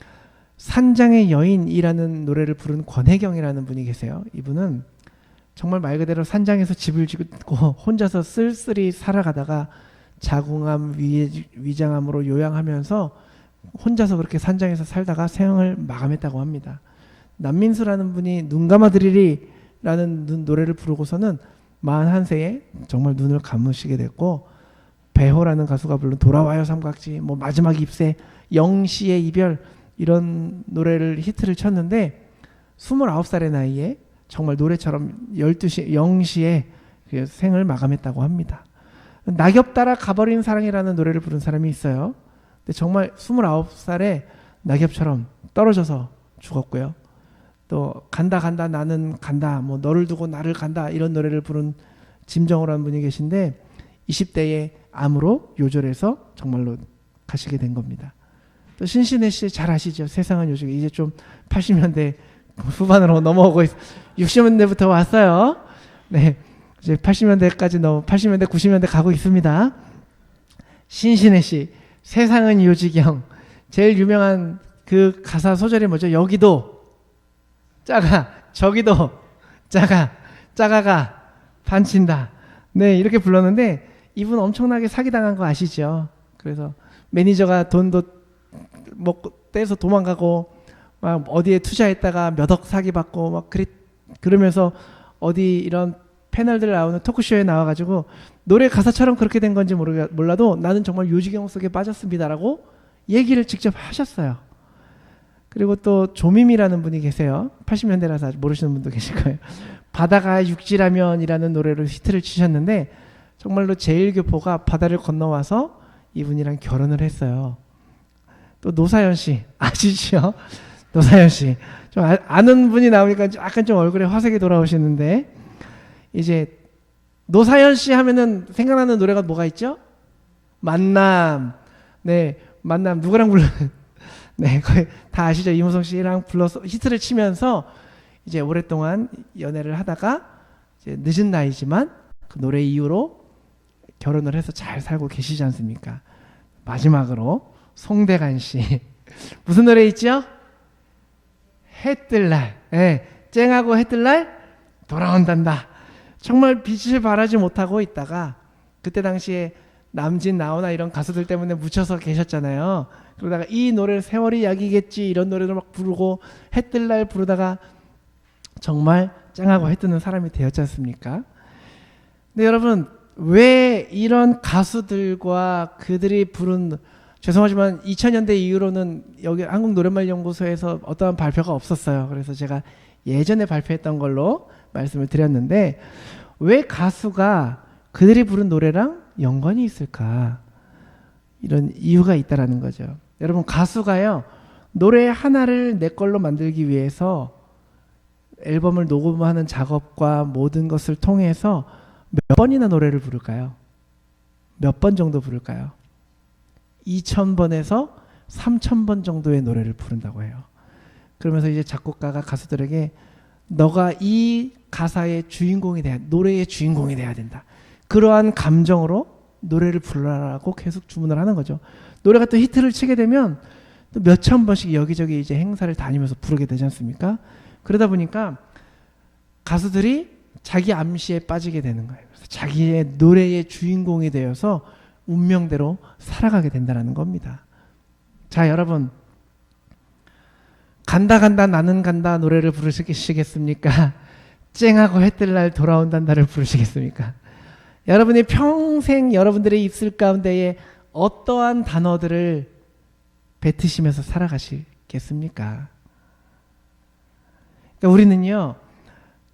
산장의 여인이라는 노래를 부른 권혜경이라는 분이 계세요. 이분은 정말 말 그대로 산장에서 집을 짓고 혼자서 쓸쓸히 살아가다가 자궁암, 위장암으로 요양하면서 혼자서 그렇게 산장에서 살다가 생을 마감했다고 합니다. 남민수라는 분이 눈 감아드리리 라는 노래를 부르고서는 41세에 정말 눈을 감으시게 됐고, 배호라는 가수가 부른 돌아와요 삼각지, 뭐 마지막 입새, 영시의 이별, 이런 노래를 히트를 쳤는데 29살의 나이에 정말 노래처럼 12시 0시에 생을 마감했다고 합니다. 낙엽 따라 가버린 사랑이라는 노래를 부른 사람이 있어요. 근데 정말 29살에 낙엽처럼 떨어져서 죽었고요. 또 간다 나는 간다, 뭐 너를 두고 나를 간다, 이런 노래를 부른 짐정호라는 분이 계신데 20대에 암으로 요절해서 정말로 가시게 된 겁니다. 또 신신혜 씨 잘 아시죠? 세상은 요즘 이제 좀 80년대 후반으로 넘어오고 60년대부터 왔어요. 네, 이제 80년대까지 80년대 90년대 가고 있습니다. 신신혜 씨, 세상은 요지경. 제일 유명한 그 가사 소절이 뭐죠? 여기도 작아, 저기도 작아가 반친다. 네, 이렇게 불렀는데 이분 엄청나게 사기당한 거 아시죠? 그래서 매니저가 돈도 먹고 떼서 도망가고 막 어디에 투자했다가 몇 억 사기받고 막 그러면서 어디 이런 패널들 나오는 토크쇼에 나와가지고 노래 가사처럼 그렇게 된 건지 몰라도 나는 정말 요지경 속에 빠졌습니다라고 얘기를 직접 하셨어요. 그리고 또 조밈이라는 분이 계세요. 80년대라서 아직 모르시는 분도 계실 거예요. 바다가 육지라면이라는 노래로 히트를 치셨는데 정말로 제일교포가 바다를 건너와서 이분이랑 결혼을 했어요. 또 노사연 씨 아시죠? 노사연 씨 좀 아는 분이 나오니까 약간 좀 얼굴에 화색이 돌아오시는데, 이제 노사연 씨 하면은 생각나는 노래가 뭐가 있죠? 만남. 네, 만남 누구랑 불러? 네, 거의 다 아시죠? 이무성 씨랑 불러서 히트를 치면서 이제 오랫동안 연애를 하다가 이제 늦은 나이지만 그 노래 이후로 결혼을 해서 잘 살고 계시지 않습니까? 마지막으로 송대관 씨 무슨 노래 있죠? 해 뜰 날, 예, 쨍하고 해 뜰 날 돌아온단다. 정말 빛을 발하지 못하고 있다가 그때 당시에 남진 나오나 이런 가수들 때문에 묻혀서 계셨잖아요. 그러다가 이 노래를 세월이 약이겠지 이런 노래를 막 부르고 해 뜰 날 부르다가 정말 쨍하고 해 뜨는 사람이 되었지 않습니까? 근데 여러분 왜 이런 가수들과 그들이 부른, 죄송하지만 2000년대 이후로는 여기 한국노랫말연구소에서 어떠한 발표가 없었어요. 그래서 제가 예전에 발표했던 걸로 말씀을 드렸는데 왜 가수가 그들이 부른 노래랑 연관이 있을까? 이런 이유가 있다라는 거죠. 여러분 가수가요 노래 하나를 내 걸로 만들기 위해서 앨범을 녹음하는 작업과 모든 것을 통해서 몇 번이나 노래를 부를까요? 몇 번 정도 부를까요? 2000번에서 3000번 정도의 노래를 부른다고 해요. 그러면서 이제 작곡가가 가수들에게 너가 이 가사의 주인공이 돼야, 노래의 주인공이 돼야 된다. 그러한 감정으로 노래를 부르라고 계속 주문을 하는 거죠. 노래가 또 히트를 치게 되면 또 몇천 번씩 여기저기 이제 행사를 다니면서 부르게 되지 않습니까? 그러다 보니까 가수들이 자기 암시에 빠지게 되는 거예요. 그래서 자기의 노래의 주인공이 되어서 운명대로 살아가게 된다는 겁니다. 자, 여러분 간다 간다 나는 간다 노래를 부르시겠습니까? 쨍하고 해 뜰 날 돌아온단다를 부르시겠습니까? 여러분이 평생 여러분들의 입술 가운데에 어떠한 단어들을 뱉으시면서 살아가시겠습니까? 그러니까 우리는요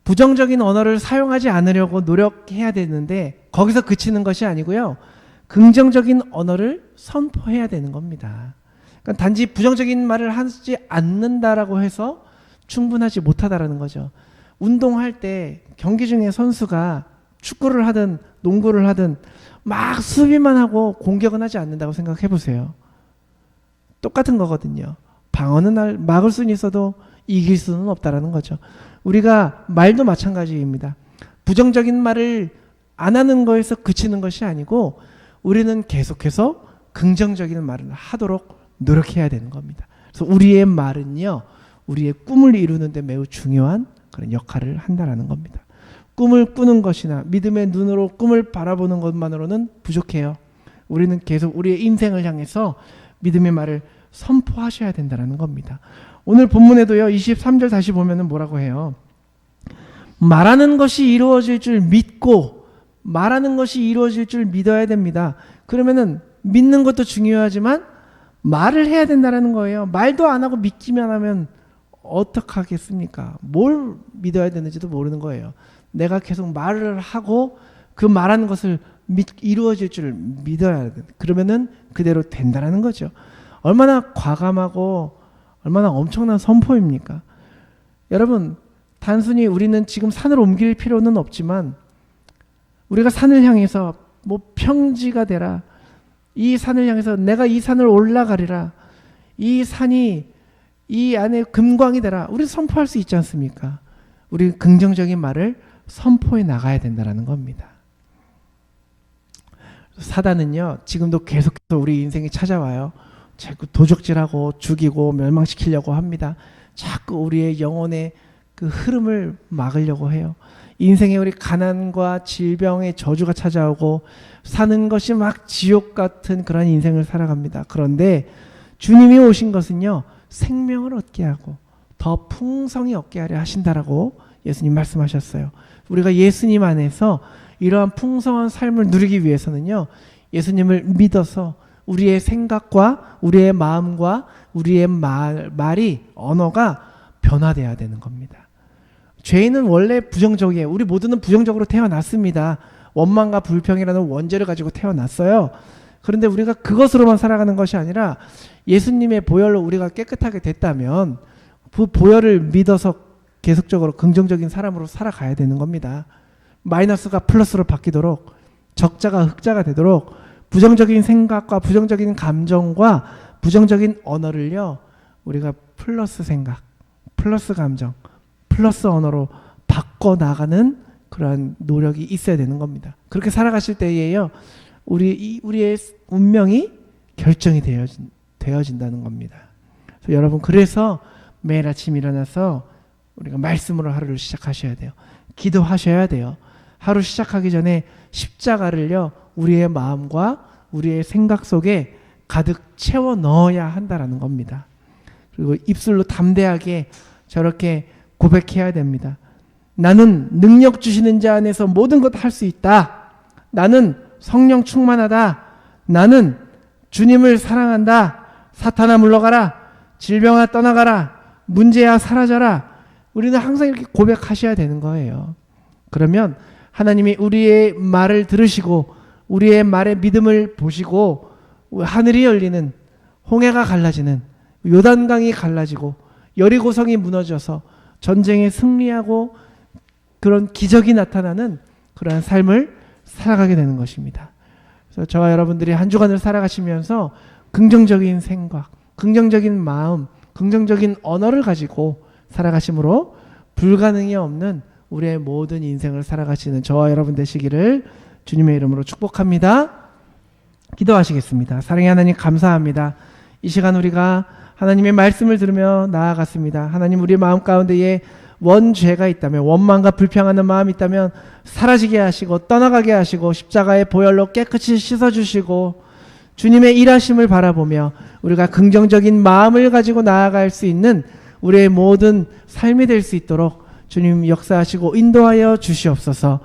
부정적인 언어를 사용하지 않으려고 노력해야 되는데 거기서 그치는 것이 아니고요 긍정적인 언어를 선포해야 되는 겁니다. 그러니까 단지 부정적인 말을 하지 않는다라고 해서 충분하지 못하다라는 거죠. 운동할 때 경기 중에 선수가 축구를 하든 농구를 하든 막 수비만 하고 공격은 하지 않는다고 생각해 보세요. 똑같은 거거든요. 방어는 막을 수는 있어도 이길 수는 없다라는 거죠. 우리가 말도 마찬가지입니다. 부정적인 말을 안 하는 거에서 그치는 것이 아니고 우리는 계속해서 긍정적인 말을 하도록 노력해야 되는 겁니다. 그래서 우리의 말은요, 우리의 꿈을 이루는 데 매우 중요한 그런 역할을 한다라는 겁니다. 꿈을 꾸는 것이나 믿음의 눈으로 꿈을 바라보는 것만으로는 부족해요. 우리는 계속 우리의 인생을 향해서 믿음의 말을 선포하셔야 된다는 겁니다. 오늘 본문에도요 23절 다시 보면은 뭐라고 해요? 말하는 것이 이루어질 줄 믿고 말하는 것이 이루어질 줄 믿어야 됩니다. 그러면은 믿는 것도 중요하지만 말을 해야 된다는 거예요. 말도 안 하고 믿기만 하면 어떡하겠습니까? 뭘 믿어야 되는지도 모르는 거예요. 내가 계속 말을 하고 그 말하는 것을 이루어질 줄 믿어야 돼. 그러면은 그대로 된다는 거죠. 얼마나 과감하고 얼마나 엄청난 선포입니까? 여러분, 단순히 우리는 지금 산을 옮길 필요는 없지만 우리가 산을 향해서 뭐 평지가 되라, 이 산을 향해서 내가 이 산을 올라가리라, 이 산이 이 안에 금광이 되라, 우리 선포할 수 있지 않습니까? 우리 긍정적인 말을 선포해 나가야 된다는 겁니다. 사단은요 지금도 계속해서 우리 인생에 찾아와요. 자꾸 도적질하고 죽이고 멸망시키려고 합니다. 자꾸 우리의 영혼의 그 흐름을 막으려고 해요. 인생에 우리 가난과 질병의 저주가 찾아오고 사는 것이 막 지옥 같은 그런 인생을 살아갑니다. 그런데 주님이 오신 것은요 생명을 얻게 하고 더 풍성히 얻게 하려 하신다라고 예수님 말씀하셨어요. 우리가 예수님 안에서 이러한 풍성한 삶을 누리기 위해서는요 예수님을 믿어서 우리의 생각과 우리의 마음과 우리의 말이 언어가 변화돼야 되는 겁니다. 죄인은 원래 부정적이에요. 우리 모두는 부정적으로 태어났습니다. 원망과 불평이라는 원죄를 가지고 태어났어요. 그런데 우리가 그것으로만 살아가는 것이 아니라 예수님의 보혈로 우리가 깨끗하게 됐다면 그 보혈을 믿어서 계속적으로 긍정적인 사람으로 살아가야 되는 겁니다. 마이너스가 플러스로 바뀌도록, 적자가 흑자가 되도록 부정적인 생각과 부정적인 감정과 부정적인 언어를요 우리가 플러스 생각, 플러스 감정, 플러스 언어로 바꿔나가는 그러한 노력이 있어야 되는 겁니다. 그렇게 살아가실 때에요, 우리의 운명이 결정이 되어진다는 겁니다. 그래서 여러분, 그래서 매일 아침 일어나서 우리가 말씀으로 하루를 시작하셔야 돼요. 기도하셔야 돼요. 하루 시작하기 전에 십자가를요, 우리의 마음과 우리의 생각 속에 가득 채워 넣어야 한다라는 겁니다. 그리고 입술로 담대하게 저렇게 고백해야 됩니다. 나는 능력 주시는 자 안에서 모든 것 할 수 있다. 나는 성령 충만하다. 나는 주님을 사랑한다. 사탄아 물러가라. 질병아 떠나가라. 문제야 사라져라. 우리는 항상 이렇게 고백하셔야 되는 거예요. 그러면 하나님이 우리의 말을 들으시고 우리의 말의 믿음을 보시고 하늘이 열리는, 홍해가 갈라지는, 요단강이 갈라지고 여리고성이 무너져서 전쟁에 승리하고 그런 기적이 나타나는 그러한 삶을 살아가게 되는 것입니다. 그래서 저와 여러분들이 한 주간을 살아가시면서 긍정적인 생각, 긍정적인 마음, 긍정적인 언어를 가지고 살아가심으로 불가능이 없는 우리의 모든 인생을 살아가시는 저와 여러분 되시기를 주님의 이름으로 축복합니다. 기도하시겠습니다. 사랑의 하나님, 감사합니다. 이 시간 우리가 하나님의 말씀을 들으며 나아갔습니다. 하나님, 우리 마음 가운데에 원죄가 있다면, 원망과 불평하는 마음이 있다면 사라지게 하시고 떠나가게 하시고 십자가의 보혈로 깨끗이 씻어주시고 주님의 일하심을 바라보며 우리가 긍정적인 마음을 가지고 나아갈 수 있는 우리의 모든 삶이 될 수 있도록 주님 역사하시고 인도하여 주시옵소서.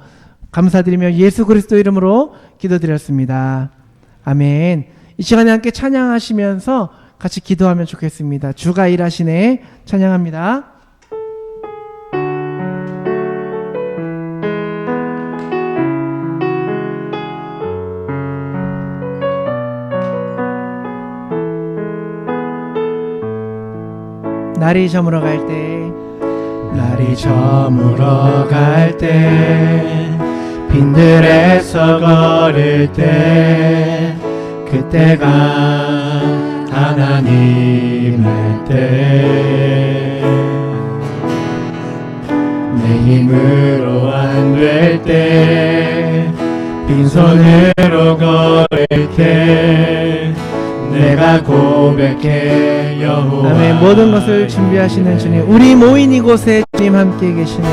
감사드리며 예수 그리스도 이름으로 기도드렸습니다. 아멘. 이 시간에 함께 찬양하시면서 같이 기도하면 좋겠습니다. 주가 일하시네 찬양합니다. 날이 저물어 갈 때, 날이 저물어 갈 때, 빈들에서 걸을 때, 그때가 하나님의 때, 내 힘으로 안 될 때, 빈손으로 걸을 때, 내가 고백해 여호와. 아멘. 모든 것을 준비하시는 주님, 우리 모인 이곳에 주님 함께 계시네.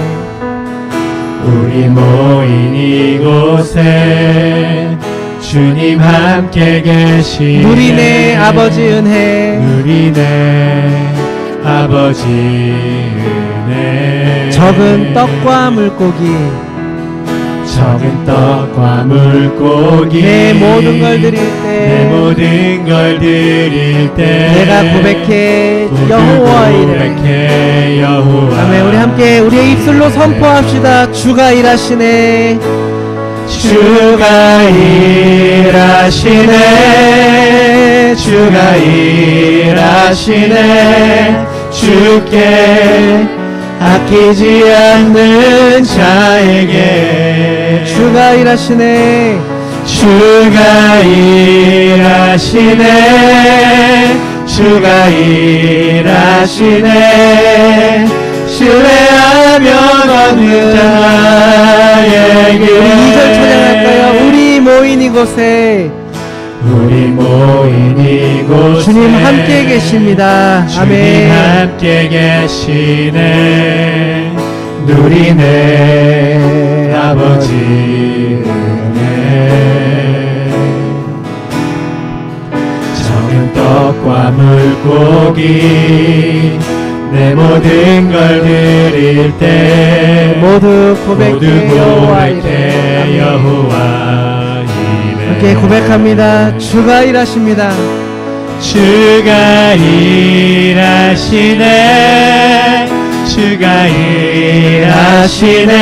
우리 모인 이곳에 주님 함께 계시네. 누리네 아버지 은혜, 누리네 아버지 은혜. 적은 떡과 물고기, 적은 떡과 물고기, 내 모든 걸 드릴 내 때 모든 걸 드릴 때 내가 고백해 여호와 이름. 고백해 여호와. 아멘. 우리 함께 우리의 입술로 선포합시다. 주가 일하시네. 주가 일하시네. 주가 일하시네. 주께 아끼지 않는 자에게 주가 일하시네. 주가 일하시네. 주가 일하시네. 신뢰하며 걷는 자에게. 우리 2절 찬양할까요? 우리 모인 이곳에, 우리 모인 이곳에 주님 함께 계십니다. 주님 아멘. 함께 계시네. 누리네 아버지 은혜. 적은 떡과 물고기, 내 모든 걸 드릴 때 모두 고백해 여호와 이름. 여호와 함께 이름. 고백합니다. 주가 일하십니다. 주가 일하시네. 주가 일하시네.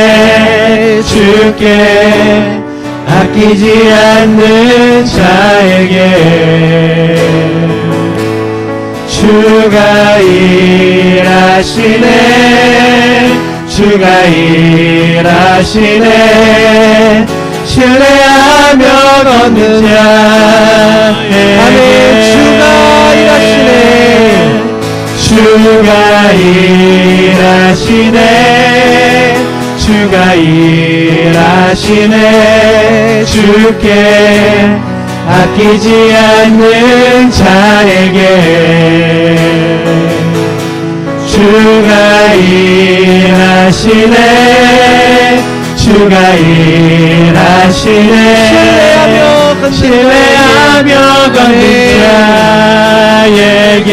주께 아끼지 않는 자에게 주가 일하시네. 주가 일하시네. 신뢰하며 걷는 자에게. 아멘. 주가 일하시네. 주가 일하시네. 주가 일하시네. 주께 아끼지 않는 자에게 주가 일하시네. 주가 일하시네. 신뢰하며 걷는 자에게.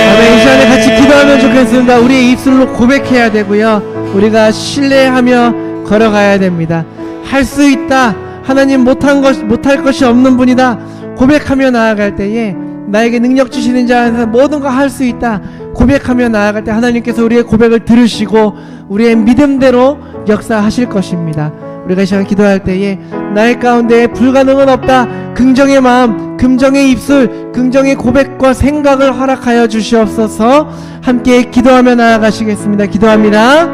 아멘. 이 시간에 같이 기도하면 좋겠습니다. 우리의 입술로 고백해야 되고요. 우리가 신뢰하며 걸어가야 됩니다. 할 수 있다. 하나님 못할 것이 없는 분이다. 고백하며 나아갈 때에 나에게 능력 주시는 자 안에서 모든 거 할 수 있다. 고백하며 나아갈 때 하나님께서 우리의 고백을 들으시고 우리의 믿음대로 역사하실 것입니다. 우리가 이 시간 기도할 때에 나의 가운데 불가능은 없다. 긍정의 마음, 긍정의 입술, 긍정의 고백과 생각을 허락하여 주시옵소서. 함께 기도하며 나아가시겠습니다. 기도합니다.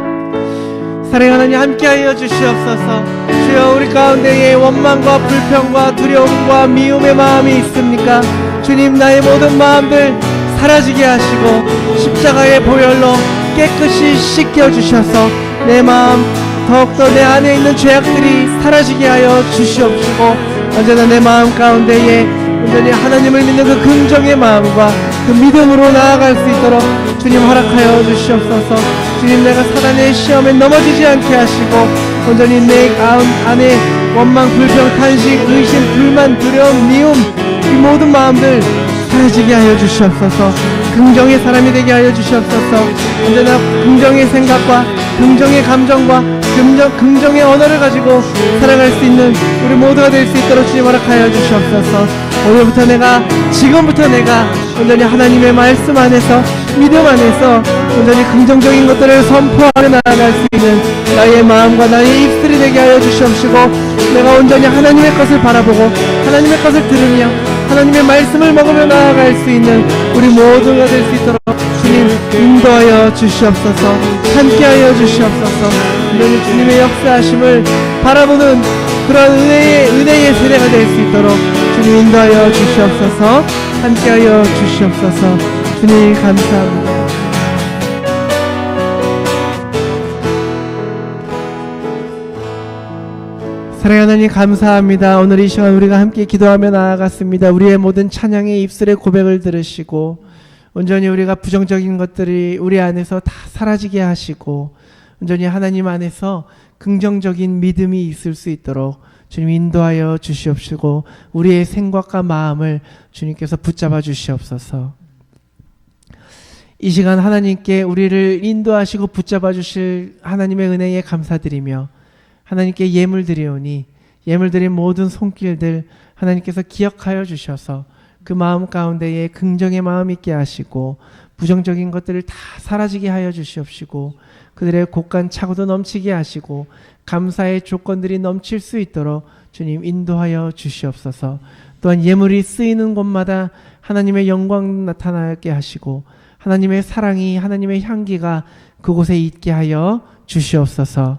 사랑의 하나님, 함께하여 주시옵소서. 주여, 우리 가운데에 원망과 불평과 두려움과 미움의 마음이 있습니까? 주님, 나의 모든 마음들 사라지게 하시고 십자가의 보혈로 깨끗이 씻겨주셔서 내 마음, 더욱더 내 안에 있는 죄악들이 사라지게 하여 주시옵시고 언제나 내 마음 가운데에 온전히 하나님을 믿는 그 긍정의 마음과 그 믿음으로 나아갈 수 있도록 주님 허락하여 주시옵소서. 주님, 내가 사단의 시험에 넘어지지 않게 하시고 온전히 내 안에 원망, 불평, 탄식, 의심, 불만, 두려움, 미움 이 모든 마음들 사라지게 하여 주시옵소서. 긍정의 사람이 되게 하여 주시옵소서. 언제나 긍정의 생각과 긍정의 감정과 긍정의 언어를 가지고 살아갈 수 있는 우리 모두가 될 수 있도록 주님 허락하여 주시옵소서. 오늘부터 지금부터 내가 온전히 하나님의 말씀 안에서 믿음 안에서 온전히 긍정적인 것들을 선포하며 나아갈 수 있는 나의 마음과 나의 입술이 되게 하여 주시옵시고 내가 온전히 하나님의 것을 바라보고 하나님의 것을 들으며 하나님의 말씀을 먹으며 나아갈 수 있는 우리 모두가 될 수 있도록 주님 인도하여 주시옵소서. 함께하여 주시옵소서. 온전히 주님의 역사하심을 바라보는 그런 은혜의 세대가 될 수 있도록 주님 인도하여 주시옵소서. 함께하여 주시옵소서. 주님 감사합니다. 사랑하는 하나님 감사합니다. 오늘 이 시간 우리가 함께 기도하며 나아갔습니다. 우리의 모든 찬양의 입술의 고백을 들으시고 온전히 우리가 부정적인 것들이 우리 안에서 다 사라지게 하시고 온전히 하나님 안에서 긍정적인 믿음이 있을 수 있도록 주님 인도하여 주시옵시고 우리의 생각과 마음을 주님께서 붙잡아 주시옵소서. 이 시간 하나님께 우리를 인도하시고 붙잡아 주실 하나님의 은혜에 감사드리며 하나님께 예물 드리오니 예물 드린 모든 손길들 하나님께서 기억하여 주셔서 그 마음 가운데에 긍정의 마음 있게 하시고 부정적인 것들을 다 사라지게 하여 주시옵시고 그들의 곳간 차고도 넘치게 하시고 감사의 조건들이 넘칠 수 있도록 주님 인도하여 주시옵소서. 또한 예물이 쓰이는 곳마다 하나님의 영광 나타나게 하시고 하나님의 사랑이 하나님의 향기가 그곳에 있게 하여 주시옵소서.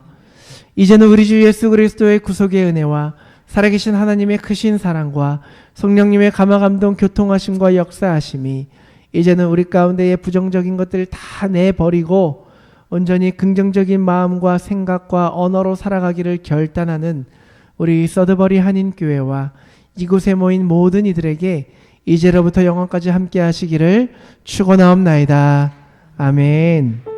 이제는 우리 주 예수 그리스도의 구속의 은혜와 살아계신 하나님의 크신 사랑과 성령님의 감화감동 교통하심과 역사하심이 이제는 우리 가운데의 부정적인 것들을 다 내버리고 온전히 긍정적인 마음과 생각과 언어로 살아가기를 결단하는 우리 서드버리 한인교회와 이곳에 모인 모든 이들에게 이제로부터 영원까지 함께 하시기를 축원하옵나이다. 아멘.